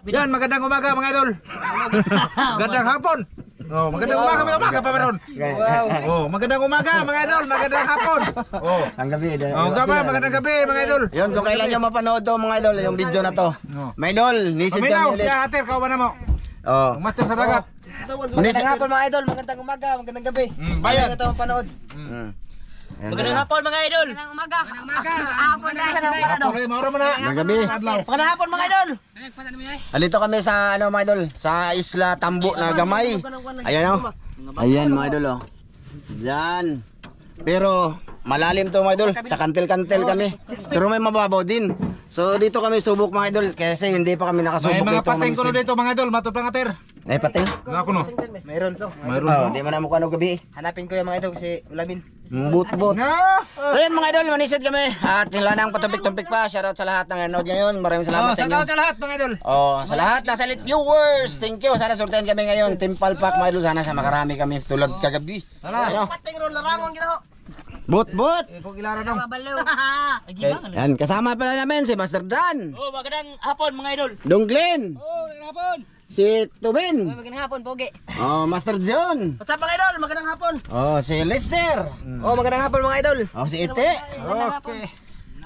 Yan, magandang umaga mga idol. Magandang hapon. Oh, magandang umaga pa meron. Wow. Oh, magandang umaga mga idol, magandang hapon. Oh, Ang gabi. oh, magandang gabi mga idol. Yun, kung kailan nyo mapanood to mga idol, yung video na to. Mga idol, nisid Paminaw, kami ulit. ya ater, kawan na mo. Oh. Master sa dagat. Magandang hapon mga idol, magandang umaga, magandang gabi. Bayan. Ito mapanood. Magandang hapon mga idol. Magandang umaga. Hapon na. Mauro mo na. Magandang gabi. Magandang hapon mga idol. Alito kami sa ano mga idol, sa Isla Tambo na Gamay. Ayan oh. Ayan mga idol oh. Diyan. Pero malalim to mga idol, sa kantil-kantil kami. Pero may mababaw din. So dito kami subok mga idol kasi hindi pa kami May nakasubok mga dito. pating kuno dito mga idol, matupang ater. Ay pating. Na kuno. Mayroon to. Oh, di man na mo kano gabi. Hanapin ko yung mga idol kasi ulamin. Bot-bot. Na. So yan mga idol, manisid kami. At wala nang patumpik-tumpik pa. Shoutout sa lahat ng nanood ngayon. Maraming Oh, salamat sa sa inyo. lahat mga idol. Oh, sa lahat nasa lit viewers. Thank you. Sana sortehan kami ngayon. Team Palpak mga idol. Sana sa makarami kami tulad kagabi. Tara. Pating ron larangon ginaho. Bot-bot. Kung ilaro nang. Babalo. Yan, kasama pala namin si Master Dan. Oh, magandang hapon mga idol. Dong Glenn. Oh, magandang hapon. Si Tubin. Magandang hapon, Pogi. Oh, Master John. What's up mga idol? Magandang hapon. Oh, si Lester. Oh, magandang hapon mga idol. Oh, si Ite. Okay.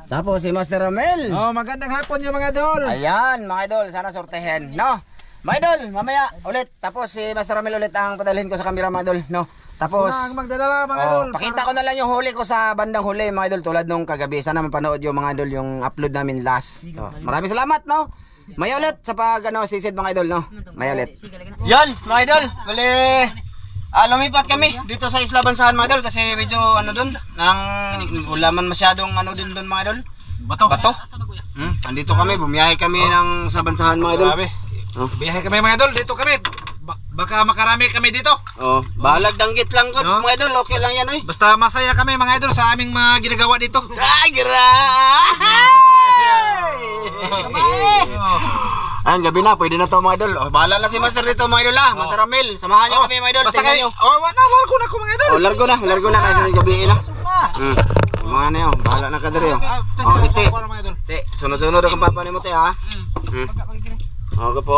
Tapos si Master Ramel. Oh, magandang hapon yung mga idol. Ayan, mga idol, sana sortehin, no? Mga idol, mamaya ulit. Tapos si Master Ramel ulit ang padalhin ko sa camera, mga idol, no? Tapos, Ang magdadala mga idol. pakita ko na lang yung huli ko sa bandang huli, mga idol, tulad nung kagabi. Sana mapanood yung mga idol yung upload namin last. So, maraming salamat, no? Maya ulit sa pag, ano, sisid, mga idol, no? Maya ulit. Yan, mga idol, bali, lumipat kami dito sa Isla Bansahan, mga idol, kasi medyo, ano dun, wala man masyadong, ano din dun, mga idol. Bato. Andito kami, bumiyahe kami ng sa Bansahan, mga idol. Grabe. Biyahe kami mga idol, dito kami. Baka makarami kami dito. Oh, balag danggit lang ko, No? mga idol, okay lang yan, oy. Basta masaya kami mga idol sa aming mga ginagawa dito. Ay, Ang gabi na, pwede na to mga idol. Oh, bahala na si Master dito mga idol ha. Master Ramel, samahan niyo kami mga idol. Basta Tingnan kayo. niyo. Oh, wala largo na ko mga idol. Oh, largo na kasi gabi na. Mga na yun, bahala na ka diri. Oh, ite. Te, sunod-sunod ang papa ni mo te ha. Okay po.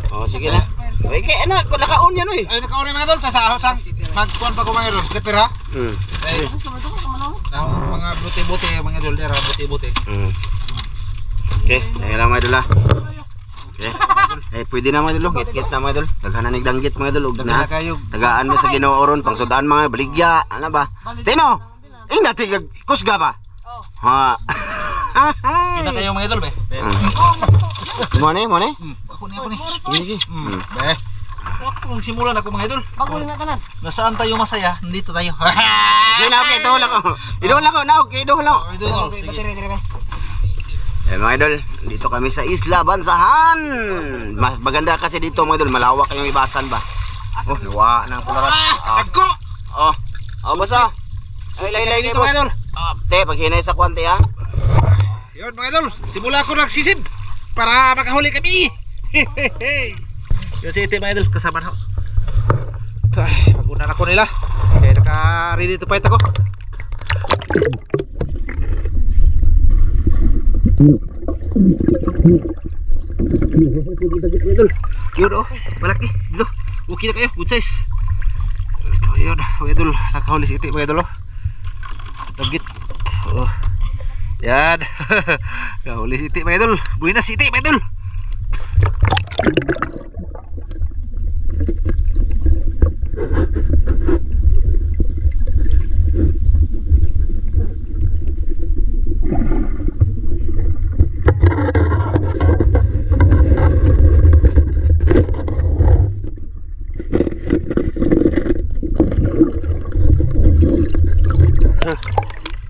Oh, sige na. Ay, kaya ano, nakaon yan oy. Ay, nakauna mga idol, sa magkuhan pa ko mga idol. Prepare ha. Ay, mga buti-buti mga idol, dera buti-buti. Okay, dahil lang mga idol ha. Okay. Pwede na mga idol, git-git na mga idol. Daghanan nig danggit mga idol, ug na. Tagaan mo sa Ginoo ron, pangsudaan mga baligya, ano ba? Tino. Nati kusga ba? Ha. Kita kayo mga idol be. Mo ne? Ako ni. Sige. Be. Ako simulan ako mga idol. Baguling na tanan. Nasaan tayo masaya? Nandito tayo. Sige na, okay, idol ako. Idol ako na, okay, idol ako. Idol. Bateri ba? Mga idol, dito kami sa Isla Bansahan. Mas maganda kasi dito mga idol, malawak yung ibasan ba. Oh, luwa ng pularat. Ako. Oh, basta. Ay, lay Dito mga idol. Te, paghinay sa kwante ha. Yun mga idol, simula ako nagsisib para makahuli kami. Yun si ite mga idol, kasama na ako. Ay, pag-unan ako nila. Kaya naka-ready to fight ako. Yun oh, malaki. Dito, okay na kayo, good size. Ayun, mga idol, nakahuli si ite mga idol oh. Dagit. Oh. Yan. Kahuli si ite mga idol. Buhay na si ite mga idol.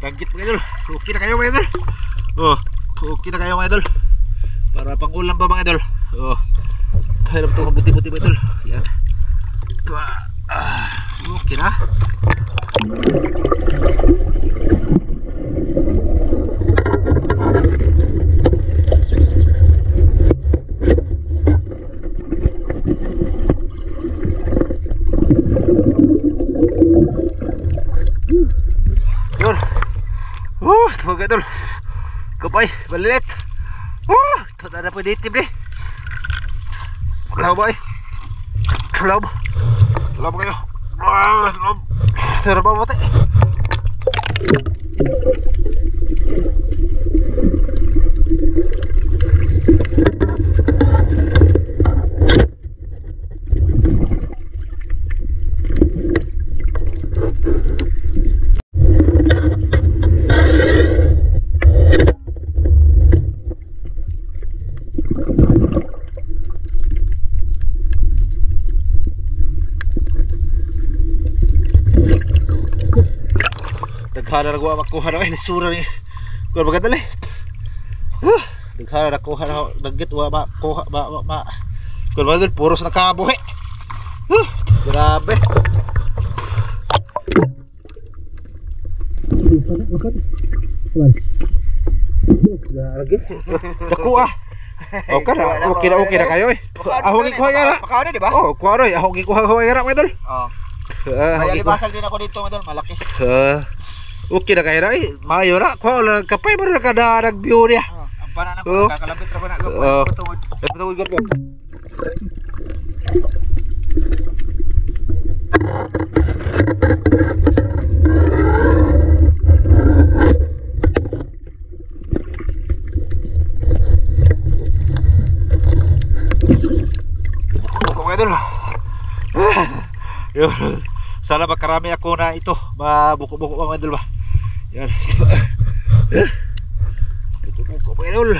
Gagit mga idol. Okay na kayo mga idol. Oh, okay na kayo mga idol. Para pang ulam ba mga idol. Oh. Hirap to buti-buti mga idol. Yan. Okay na. Yun. Ito mga idol. Kapay, balilit. Ito na po dito, bre. Law ba eh? Law ba? Law ba kayo? Law. Tara ba mati? Daghana na ko makuha na ni sura ni. Kuan maganda li. Daghana na kuha na daggit wa makuha ma. Kuan maganda puros na kabuhi. Grabe. Lagi. Dakuha. Okay na kayo eh. Ahogi ko nga. Makaw na, di ba? Oh, kuha ro. Ahogi ko nga mga idol. Oo. May alibasag din ako dito, mga idol, malaki. Okay na kayo na eh. Mayo na. Kuha lang kapay mo na kada nag-view niya. Ang banana ko, kakalapit na ko na. Patungod. Patungod ko. Idol. Yun. Sana makarami ako na ito. Mabuko-buko mga idol ba. Yan. Ito buko mga idol.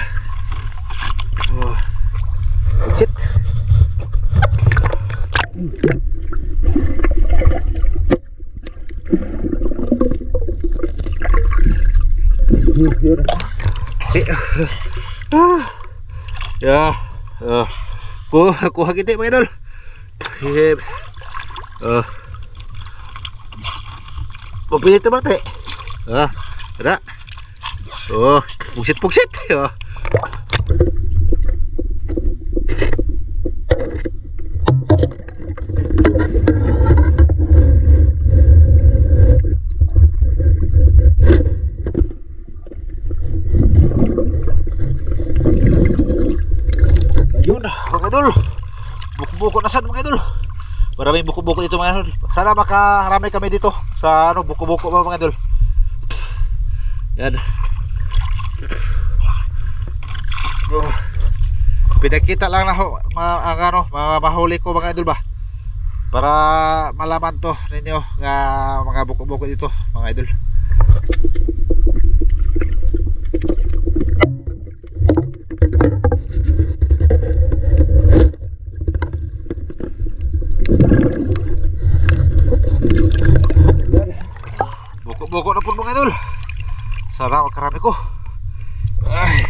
Shit. Ya. Kuha kita mga idol. Mapilit na berarti. Ada. Pugsit. Ayun, mga idol. Buko-buko na sad mga idol. Maraming buko-buko dito mga idol. Sana makaramay kami dito sa buko-buko mga idol. Yan. Pinakita lang na ang mga mahuli ko mga idol ba. Para malaman to ninyo nga mga buko-buko dito mga idol. Buko na po mga idol. Sana makarami ko. Ay.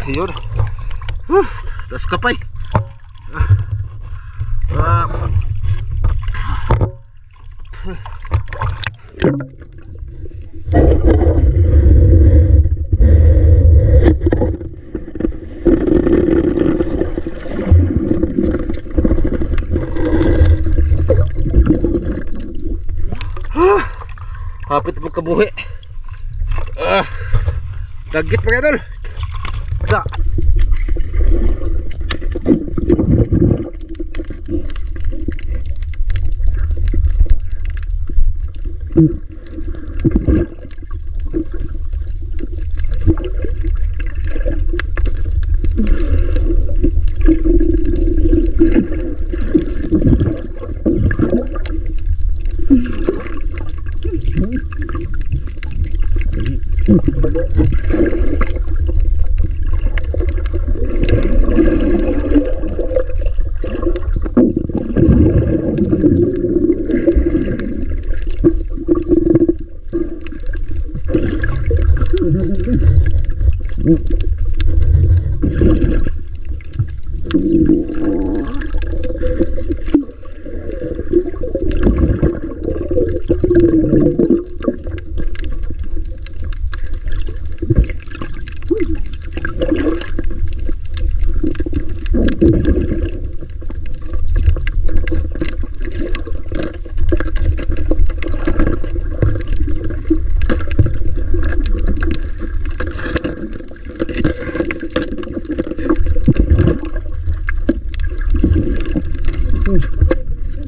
Yun. Tapos kapay. Hapit mo kabuhi. Dagit mga idol. Da.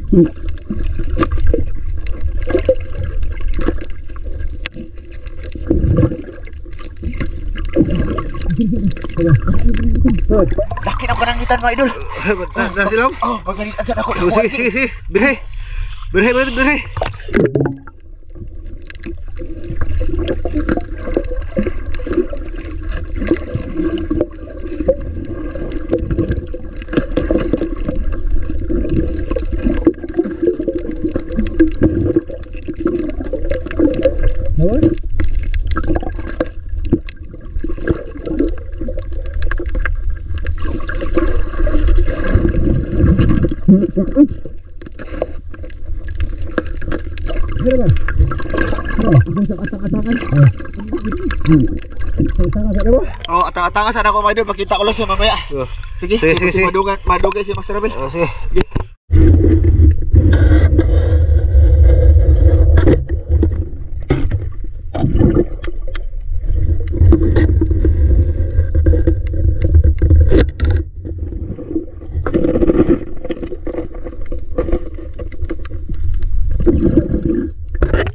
Laki ng panangitan mga idol. Nasilaw? Oh, pagalitan sa ako. Oh, sige, sige, sige. Birhe. Birhe, birhe, birhe. Oh, atang-atangan sana ako mga idol. Makita ko lang siya mamaya. Sige, Sige, sige, sige. madugay si Master Abel. Oh, sige.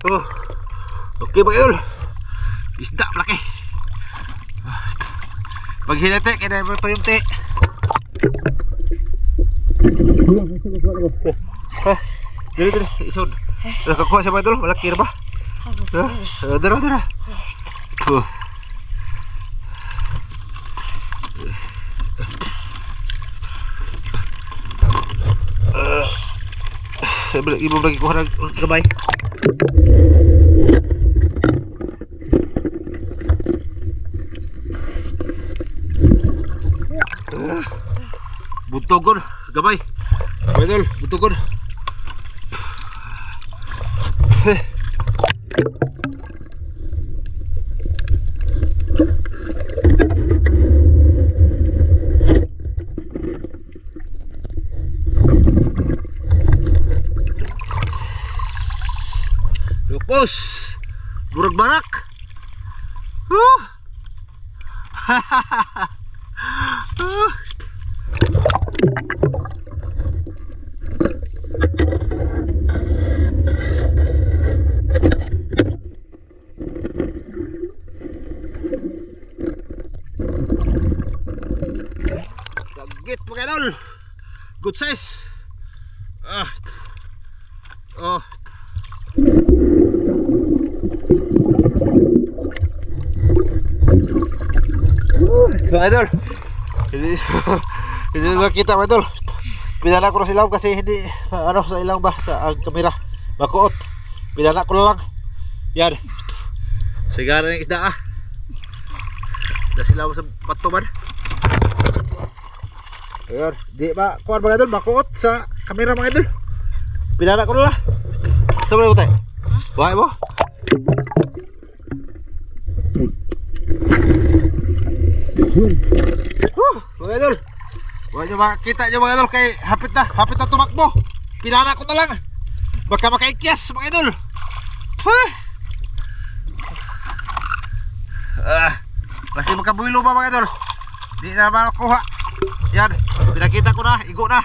Oh. Oke mga idol. Isda malaki. Maghinate kaya na ito yung te. Dali dali isod. Nakakuha siya mga idol. Malaki na ba? Dara dara. Ibu lagi kuha ng gabay. Buntogon, gabay. Idol, buntogon. Lupos. Burag barak. Sagit mga idol. Good size. Oh. Mga idol. Hindi nakita mga idol. Pinala ko na sila kasi hindi ano sa ilang ba sa kamera makuot. Pinala ko na lang. Yan. Sigara ng isda ah. Da sila sa patuban. Ayan, di ba kuan mga idol makuot sa kamera mga idol. Pinala ko na lang. Sabi ko tayo. Bahay mo. Mga idol. Huwag nyo makakita nyo mga idol kay hapit na tumakbo. Pinana ko na lang. Baka makaikyas mga idol. Kasi magkabuilo ba mga idol. Di na makakuha. Yan, pinakita ko na, igo na.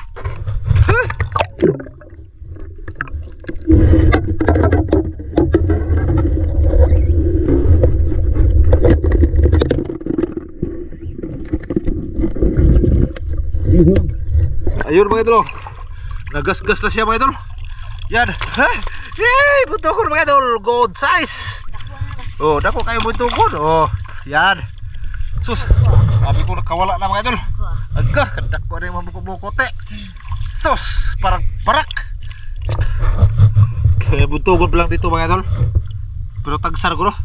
Ayun mga idol. Nagasgas na siya mga idol. Yan. Yay! Buntugon mga idol. Good size. Oh, dako kayo buntugon. Oh, yan. Sus. Sabi ko nakawala na mga idol. Agah, kadak ko rin mabuko-bukote. Sus, parang parak. Kaya buntugon pa lang dito mga idol. Pero tagsar ko no.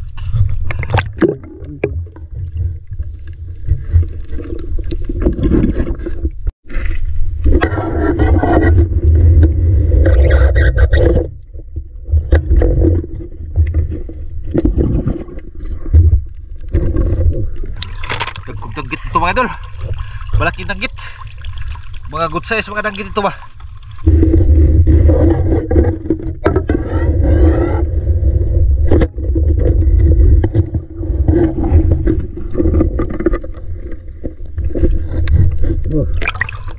Tanggit ito mga idol. Malaking tanggit. Mga good size mga tanggit ito ba.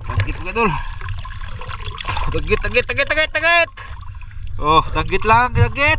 Tanggit mga idol. Dagit. Oh, dagit lang, dagit.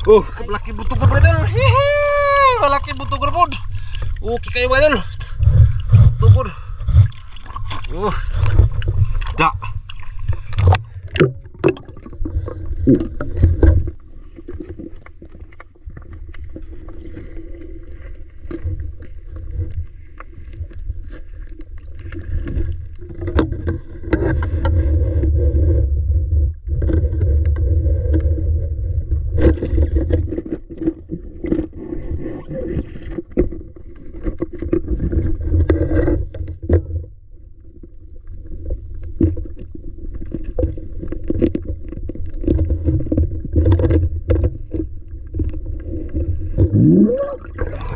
Oh, malaki butugan mga idol. Hihi, malaki butugan po. Okay kayo mga idol. Tugod. Da.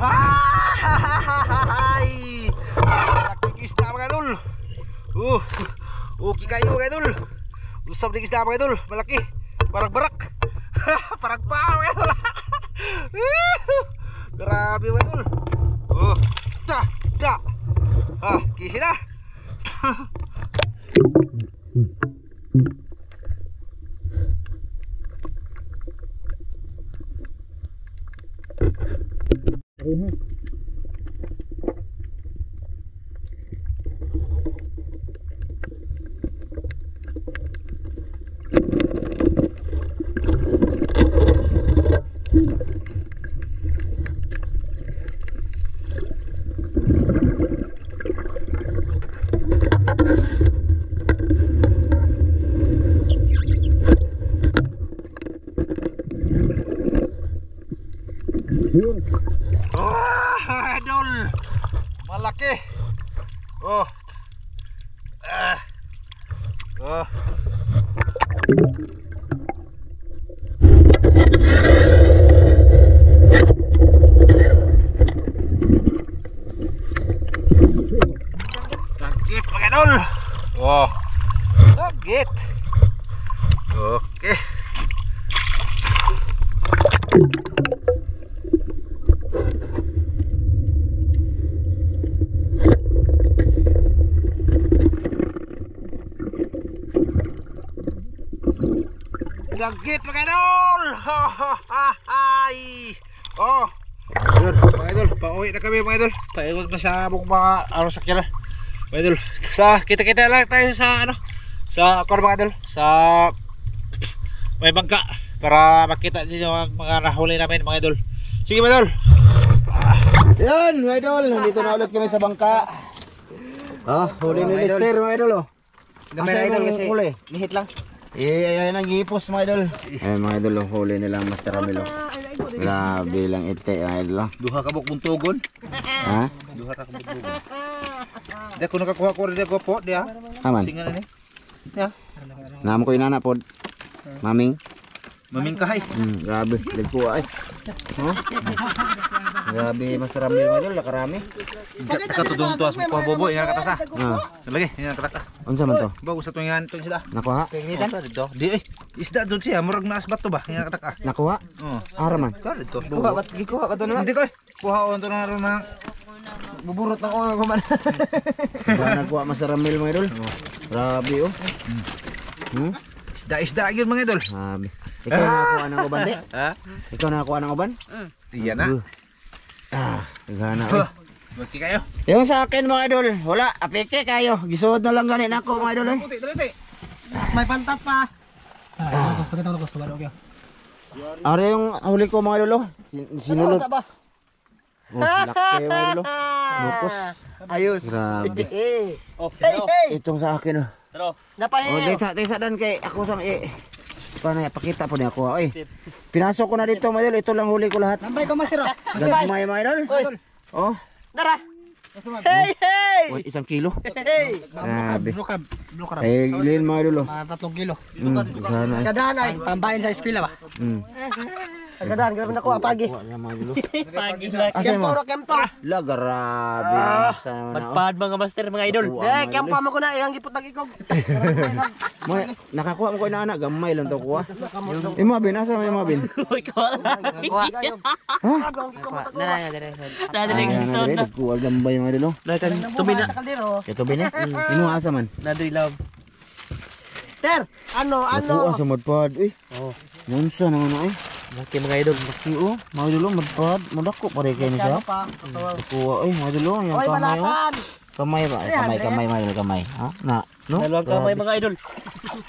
Ay! Malaking isda mga idol. Okay kayo mga idol. Usap ng isda mga idol. Malaki. Parang barak. Parang paa mga idol. Grabe mga idol. Da. Kisi na. Idol. Malaki. Dagit mga idol. Dagit. Okay. Dagit mga idol. Yun mga idol, pauwi na kami mga idol. Paikot na sa mga sakyan na mga idol. Kita lang tayo sa sa mga idol, sa may bangka para makita niyo ang mga nahuli namin mga idol. Sige mga idol. Yan mga idol, nandito na ulit kami sa bangka. Huli ni Lester mga idol. Gamay na idol kasi lihit lang. Ayan ang gipos mga idol. Ayan mga idol, huli nila ang Master Ramilo. Grabe lang ite mga idol. Duha ka buk buntugon. Ha? Duha ka buntugon. Dia kuno kakuha ko dia gopo dia. Aman. Singan ni. Ya. Namo ko inana pod. Maming. Mamingkahay. Grabe, dagko ay. Grabe Master Ramilo mga idol, nakarami. Katudong to as ko bobo ingat kata sa. Lagi ingat kata. Unsa man to? Bago sa tuingan to isda. Nakuha? Pengitan dito. Di isda dun siya murag na asbat to ba? Ingat kata. Nakuha? Araman. Kar dito. Gikuha ba to naman? Hindi ko. Kuha on to na ron na Buburot ng ulo ko man. Ba nakuha Master Ramilo mga idol. Grabe oh. Isda gyud mga idol. Grabe. Ikaw nakakuha ng uban di? Ha? Ikaw nakakuha ng uban? Iya na. Gana eh. Baki kayo. Yung sa akin mga idol, wala, apeke kayo. Gisuod na lang ganin ako mga idol eh. May pantat pa. Ari yung huli ko mga idol oh. Sinulot. Laki mga idol oh. Lupos. Ayos. Grabe. Itong sa akin oh. Napahingi. Tesa dan kay ako sang paano pakita po niya ako oy. Pinasok ko na dito mga idol, ito lang huli ko lahat. Nambay ko master. Gagmay mga idol. Oh. Dara. Hey, hey! 1 kilo. Hey! Grabe. Blue crab. Eh, giliin mga idol. Mga 3 kilo. Sana eh. Kadahan ay. Pambahin sa eskwela ba? Kadahan, grabe na ko, apagi. Wala mga idol. Pagi lang. Asa mo? Kempo. La, grabe. Sana na. Magpahad mga master, mga idol. Eh, kempo mo ko na, iyang gipot ng ikog. Nakakuha mo ko na anak. Gamay lang to kuha. Imabin, asa mo imabin? Uy, kawala. Nadaling isod na. Nagkuha gambay mga idol. Nakan tumina. Ito bin eh. Imo asa man? Nadaling love. Ter, ano? Nakuha sa madpad. Eh. Nunsa naman eh. Laki mga idol. Oo, mga idol madpad. Madako pa rin kayo niya. Nakuha eh mga idol. Yung Oy, kamay oh. balakan. Kamay ba? Kamay mga idol kamay. Ha? Na? No? Dalawang kamay mga idol.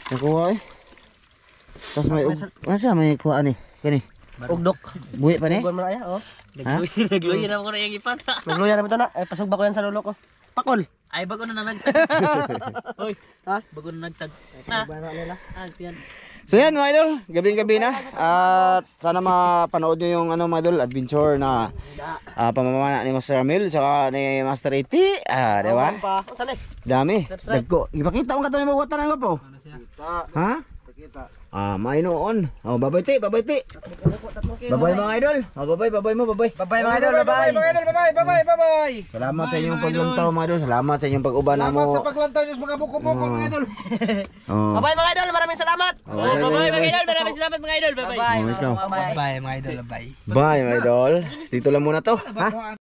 Nakuha eh. Tapos may ano siya may kuha ni? Kani. Ugdok. Buhi pa ni? Buwan mo na aya, oh. Nagluya na ako na yung ipan. Nagluya naman ito na. Eh, pasog ba ko yan sa lulo ko? Pakol. Ay, bago na nagtag. Uy, Ha? bago na nagtag. Ha? Bana nila. Tiyan. So yan mga idol, gabing-gabi na. At sana mapanood nyo yung ano mga idol, adventure na pamamana ni Master Amil saka ni Master Iti. Di ba? Pa. Saan eh? Dami. Dagko. Ipakita mo ka ito yung mawatan ng po. Ha? May noon. Oh, babay ti, babay ti. Babay mga idol. Babay mo, babay. Bye mga idol, bye. Salamat sa inyong paglantaw mga idol. Salamat sa inyong pag-uban na mo. Paglantaw niyo sa mga buko-buko mga idol. Oh. Bye mga idol, maraming salamat. Bye-bye mga idol. Maraming salamat mga idol. Bye-bye. Oh, ikaw. Bye mga idol, bye. Bye mga idol. Dito lang muna to. Ha?